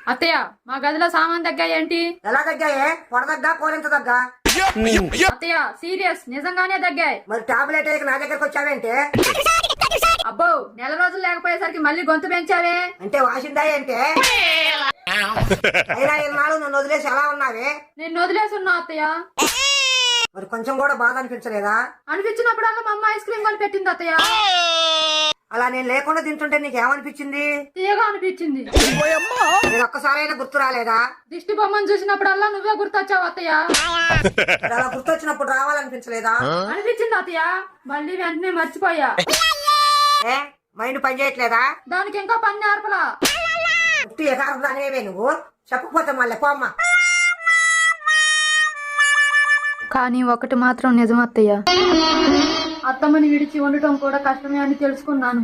అత్తయ్య మా గదిలో సామాన్ దగ్గర ఏంటి? ఎలా తగ్గాయే? పొడదగ్గా కోరింత తగ్గా? అత్తయ్య సీరియస్, నిజంగానే దగ్గాయి. మరి టాబ్లెట్ వేయక నా దగ్గరకు వచ్చావేంటే? అబ్బో, నెల రోజులు లేకపోయేసరికి మళ్ళీ గొంతు పెంచావే. అంటే వాసిందా అంటే? అయినా ఇన్నాళ్ళు నన్ను వదిలేసి ఎలా ఉన్నావే? నేను వదిలేసి ఉన్నా అత్తయ్య. మరి కొంచెం కూడా బాధ అనిపించలేదా? అనిపించినప్పుడల్లా మా అమ్మ ఐస్ క్రీమ్ కొని పెట్టింది అత్తయ్య. అలా నేను లేకుండా తింటుంటే నీకేమనిపించింది? తీయగా అనిపించింది. నేను ఒక్కసారైనా గుర్తు రాలేదా? దిష్టి బొమ్మను చూసినప్పుడల్లా నువ్వే గుర్తొచ్చావు అత్తయ్య. మరి అలా గుర్తొచ్చినప్పుడు రావాలనిపించలేదా? అనిపించింది అత్తయ్య, మళ్ళీ వెంటనే మర్చిపోయా. ఏ మైండ్ పని చేయట్లేదా? దానికి ఇంకా పని నేర్పలా. ఉట్టి ఎకారం దానివే నువ్వు. చెప్పకపోతే మళ్ళీ పోమ్మ. కానీ ఒకటి మాత్రం నిజం అత్తయ్య, అత్తమ్మని విడిచి ఉండటం కూడా కష్టమే అని తెలుసుకున్నాను.